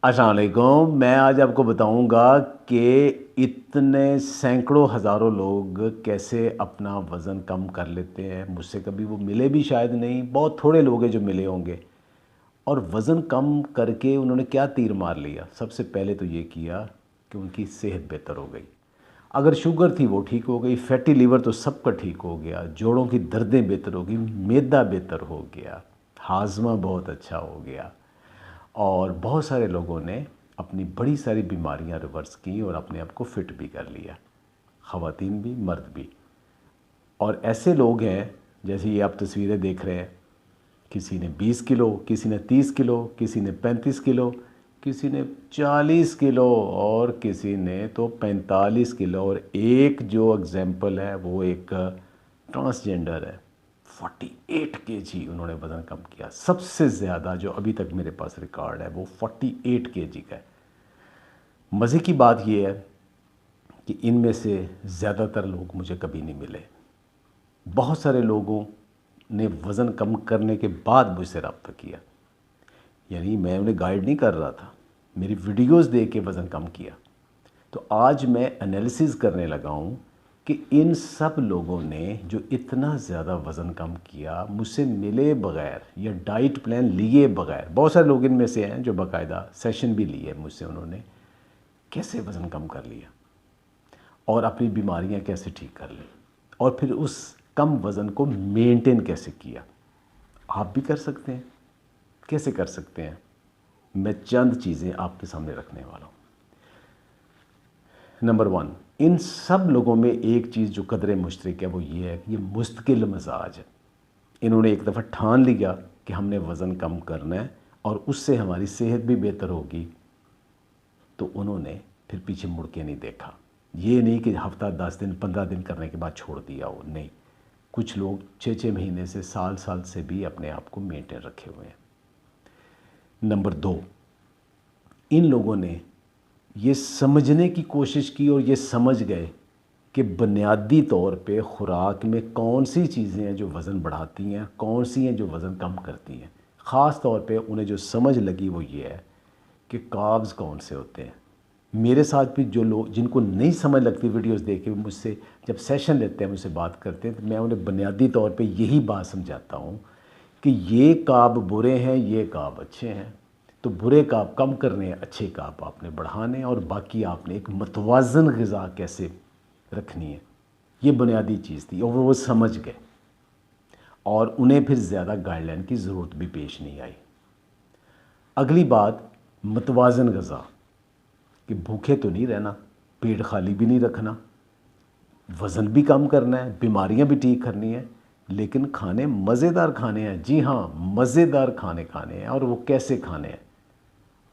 अस्सलाम वालेकुम। मैं आज आपको बताऊंगा कि इतने सैकड़ों हज़ारों लोग कैसे अपना वज़न कम कर लेते हैं। मुझसे कभी वो मिले भी शायद नहीं, बहुत थोड़े लोग हैं जो मिले होंगे। और वज़न कम करके उन्होंने क्या तीर मार लिया। सबसे पहले तो ये किया कि उनकी सेहत बेहतर हो गई। अगर शुगर थी वो ठीक हो गई, फैटी लीवर तो सबका ठीक हो गया, जोड़ों की दर्दें बेहतर हो गई, मैदा बेहतर हो गया, हाजमा बहुत अच्छा हो गया। और बहुत सारे लोगों ने अपनी बड़ी सारी बीमारियां रिवर्स की और अपने आप को फिट भी कर लिया, ख़वातीन भी मर्द भी। और ऐसे लोग हैं जैसे ये आप तस्वीरें देख रहे हैं, किसी ने 20 किलो, किसी ने 30 किलो, किसी ने 35 किलो, किसी ने 40 किलो और किसी ने तो 45 किलो। और एक जो एग्ज़ाम्पल है वो एक ट्रांसजेंडर है, 48 केजी उन्होंने वज़न कम किया। सबसे ज़्यादा जो अभी तक मेरे पास रिकॉर्ड है वो 48 केजी का है। मज़े की बात ये है कि इनमें से ज़्यादातर लोग मुझे कभी नहीं मिले। बहुत सारे लोगों ने वज़न कम करने के बाद मुझसे रब्ता किया, यानी मैं उन्हें गाइड नहीं कर रहा था, मेरी वीडियोस देख के वज़न कम किया। तो आज मैं एनालिसिस करने लगा हूँ कि इन सब लोगों ने जो इतना ज़्यादा वज़न कम किया मुझसे मिले बग़ैर या डाइट प्लान लिए बग़ैर, बहुत सारे लोग इनमें से हैं जो बाकायदा सेशन भी लिए मुझसे, उन्होंने कैसे वज़न कम कर लिया और अपनी बीमारियां कैसे ठीक कर ली और फिर उस कम वज़न को मेंटेन कैसे किया। आप भी कर सकते हैं। कैसे कर सकते हैं, मैं चंद चीज़ें आपके सामने रखने वाला हूँ। नंबर 1, इन सब लोगों में एक चीज़ जो कदरे मुश्तरक है वो ये है कि ये मुस्तकिल मिजाज है। इन्होंने एक दफ़ा ठान लिया कि हमने वज़न कम करना है और उससे हमारी सेहत भी बेहतर होगी, तो उन्होंने फिर पीछे मुड़ के नहीं देखा। ये नहीं कि हफ्ता 10 दिन 15 दिन करने के बाद छोड़ दिया हो, नहीं। कुछ लोग 6-6 महीने से साल साल से भी अपने आप को मेंटेन रखे हुए हैं। नंबर 2, इन लोगों ने ये समझने की कोशिश की और ये समझ गए कि बुनियादी तौर पे ख़ुराक में कौन सी चीज़ें हैं जो वज़न बढ़ाती हैं, कौन सी हैं जो वज़न कम करती हैं। ख़ास तौर पे उन्हें जो समझ लगी वो ये है कि कार्ब्स कौन से होते हैं। मेरे साथ भी जो लोग जिनको नहीं समझ लगती वीडियोस देख के मुझसे जब सेशन लेते हैं, मुझसे बात करते हैं, तो मैं उन्हें बुनियादी तौर पे यही बात समझाता हूँ कि ये काब बुरे हैं, ये काब अच्छे हैं। तो बुरे काब कम करने हैं, अच्छे काब आपने बढ़ाने हैं और बाकी आपने एक मतवाज़न ग़िज़ा कैसे रखनी है, ये बुनियादी चीज़ थी और वो समझ गए और उन्हें फिर ज़्यादा गाइडलाइन की ज़रूरत भी पेश नहीं आई। अगली बात, मतवाज़न ग़िज़ा कि भूखे तो नहीं रहना, पेट खाली भी नहीं रखना, वज़न भी कम करना है, बीमारियां भी ठीक करनी है, लेकिन खाने मज़ेदार खाने हैं। जी हाँ, मज़ेदार खाने खाने हैं। और वो कैसे खाने हैं,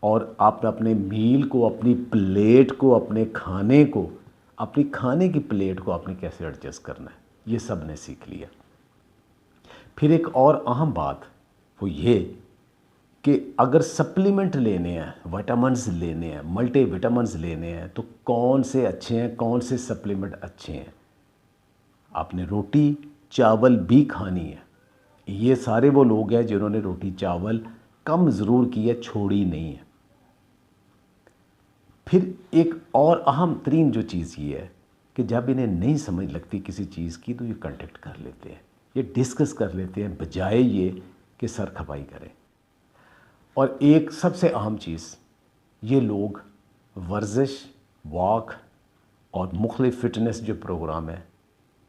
और आप अपने मील को, अपनी प्लेट को, अपने खाने को, अपनी खाने की प्लेट को आपने कैसे एडजस्ट करना है, ये सब ने सीख लिया। फिर एक और अहम बात वो ये कि अगर सप्लीमेंट लेने हैं, विटामिन्स लेने हैं, मल्टी विटामिन्स लेने हैं, तो कौन से अच्छे हैं, कौन से सप्लीमेंट अच्छे हैं। आपने रोटी चावल भी खानी है। ये सारे वो लोग हैं जिन्होंने रोटी चावल कम ज़रूर की है, छोड़ी नहीं है। फिर एक और अहम तरीन जो चीज़ ये है कि जब इन्हें नहीं समझ लगती किसी चीज़ की तो ये कांटेक्ट कर लेते हैं, ये डिस्कस कर लेते हैं, बजाय ये कि सर खपाई करें। और एक सबसे अहम चीज़, ये लोग वर्जिश, वॉक और मुख्तलिफ फ़िटनेस जो प्रोग्राम है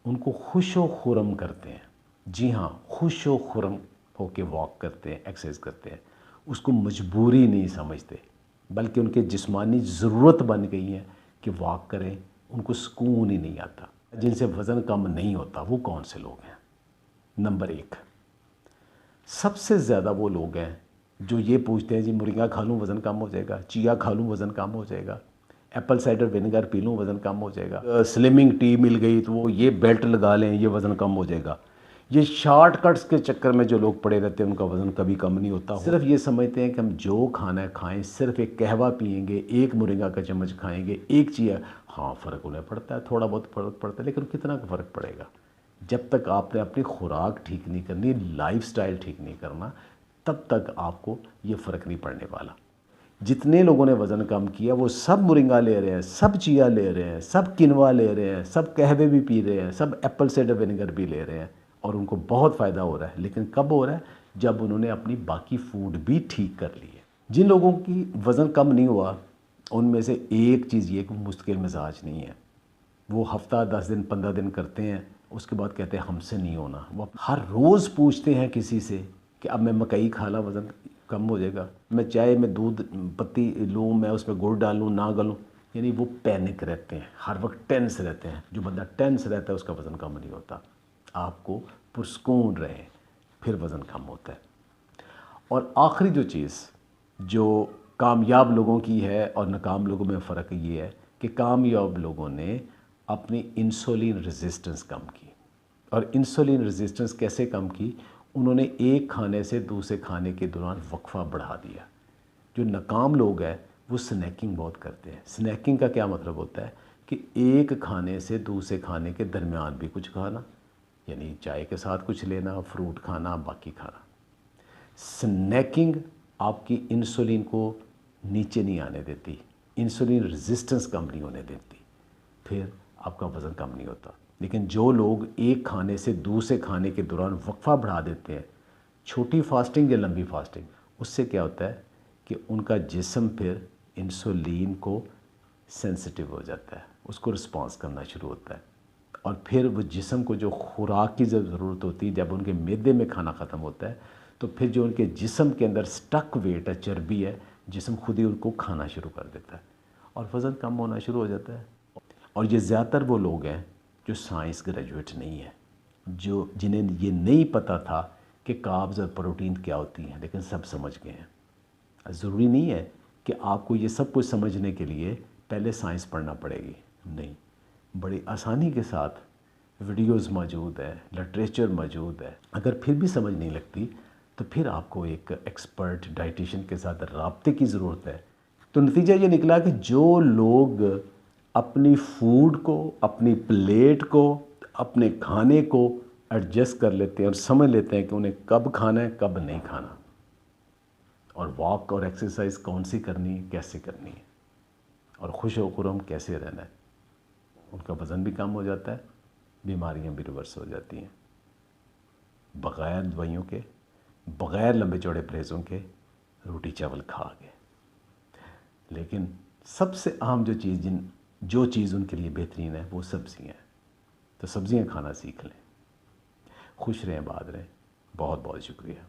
उनको खुश व खुरम करते हैं। जी हाँ, खुश व खुरम होके वॉक करते हैं, एक्सरसाइज करते हैं। उसको मजबूरी नहीं समझते, बल्कि उनके जिस्मानी ज़रूरत बन गई है कि वॉक करें। उनको सुकून ही नहीं आता। जिनसे वज़न कम नहीं होता वो कौन से लोग हैं? नंबर 1, सबसे ज़्यादा वो लोग हैं जो ये पूछते हैं जी मुर्गा खा लूँ वज़न कम हो जाएगा, चिया खा लूँ वज़न कम हो जाएगा, एप्पल साइडर विनेगर पी लूँ वज़न कम हो जाएगा, स्लिमिंग टी मिल गई तो वो ये बेल्ट लगा लें ये वज़न कम हो जाएगा। ये शॉर्टकट्स के चक्कर में जो लोग पड़े रहते हैं उनका वज़न कभी कम नहीं होता। सिर्फ ये समझते हैं कि हम जो खाना है खाएं, सिर्फ एक कहवा पियेंगे, एक मुर्गा का चम्मच खाएंगे, एक चिया, हाँ फ़र्क उन्हें पड़ता है, थोड़ा बहुत फ़र्क पड़ता है, लेकिन कितना फ़र्क पड़ेगा जब तक आपने अपनी खुराक ठीक नहीं करनी, लाइफस्टाइल ठीक नहीं करना, तब तक आपको ये फ़र्क नहीं पड़ने वाला। जितने लोगों ने वज़न कम किया वो सब मोरिंगा ले रहे हैं, सब चिया ले रहे हैं, सब किनवा ले रहे हैं, सब कहवे भी पी रहे हैं, सब एप्पल साइडर विनेगर भी ले रहे हैं और उनको बहुत फ़ायदा हो रहा है। लेकिन कब हो रहा है? जब उन्होंने अपनी बाकी फूड भी ठीक कर ली है। जिन लोगों की वज़न कम नहीं हुआ उनमें से एक चीज़ ये कि मुश्किल मिजाज नहीं है। वो हफ्ता 10 दिन 15 दिन करते हैं, उसके बाद कहते हैं हमसे नहीं होना। वो हर रोज़ पूछते हैं किसी से कि अब मैं मकई खा ला वज़न कम हो जाएगा, मैं चाय में दूध पत्ती लूँ, मैं उसमें गुड़ डालूँ ना डालूँ। यानी वो पैनिक रहते हैं, हर वक्त टेंस रहते हैं। जो बंदा टेंस रहता है उसका वज़न कम नहीं होता। आपको पुरस्कून रहे फिर वज़न कम होता है। और आखिरी जो चीज़ जो कामयाब लोगों की है और नाकाम लोगों में फ़र्क ये है कि कामयाब लोगों ने अपनी इंसुलिन रेजिस्टेंस कम की। और इंसुलिन रेजिस्टेंस कैसे कम की? उन्होंने एक खाने से दूसरे खाने के दौरान वक्फा बढ़ा दिया। जो नाकाम लोग हैं वो स्नैकिंग बहुत करते हैं। स्नैकिंग का क्या मतलब होता है कि एक खाने से दूसरे खाने के दरमियान भी कुछ खाना, यानी चाय के साथ कुछ लेना, फ्रूट खाना, बाकी खाना। स्नैकिंग आपकी इंसुलिन को नीचे नहीं आने देती, इंसुलिन रेजिस्टेंस कम नहीं होने देती, फिर आपका वज़न कम नहीं होता। लेकिन जो लोग एक खाने से दूसरे खाने के दौरान वक्फा बढ़ा देते हैं, छोटी फास्टिंग या लंबी फास्टिंग, उससे क्या होता है कि उनका जिस्म फिर इंसुलिन को सेंसिटिव हो जाता है, उसको रिस्पॉन्स करना शुरू होता है। और फिर वो जिस्म को जो खुराक की ज़रूरत होती है, जब उनके मैदे में खाना ख़त्म होता है तो फिर जो उनके जिस्म के अंदर स्टक वेट है, चर्बी है, जिस्म खुद ही उनको खाना शुरू कर देता है और वज़न कम होना शुरू हो जाता है। और ये ज़्यादातर वो लोग हैं जो साइंस ग्रेजुएट नहीं है, जो जिन्हें ये नहीं पता था कि कार्ब्स और प्रोटीन क्या होती हैं, लेकिन सब समझ गए हैं। ज़रूरी नहीं है कि आपको ये सब कुछ समझने के लिए पहले साइंस पढ़ना पड़ेगी, नहीं, बड़ी आसानी के साथ वीडियोस मौजूद है, लिटरेचर मौजूद है। अगर फिर भी समझ नहीं लगती तो फिर आपको एक एक्सपर्ट डाइटिशियन के साथ राब्ते की ज़रूरत है। तो नतीजा ये निकला कि जो लोग अपनी फूड को, अपनी प्लेट को, अपने खाने को एडजस्ट कर लेते हैं और समझ लेते हैं कि उन्हें कब खाना है कब नहीं खाना, और वॉक और एक्सरसाइज कौन सी करनी है, कैसे करनी है, और खुश व खुर्रम कैसे रहना है, उनका वज़न भी कम हो जाता है, बीमारियां भी रिवर्स हो जाती हैं, बग़ैर दवाइयों के, बग़ैर लंबे चौड़े परहेज़ों के, रोटी चावल खा के। लेकिन सबसे अहम जो चीज़ उनके लिए बेहतरीन है वो सब्ज़ियाँ हैं। तो सब्ज़ियाँ खाना सीख लें। खुश रहें, आबाद रहें। बहुत बहुत शुक्रिया।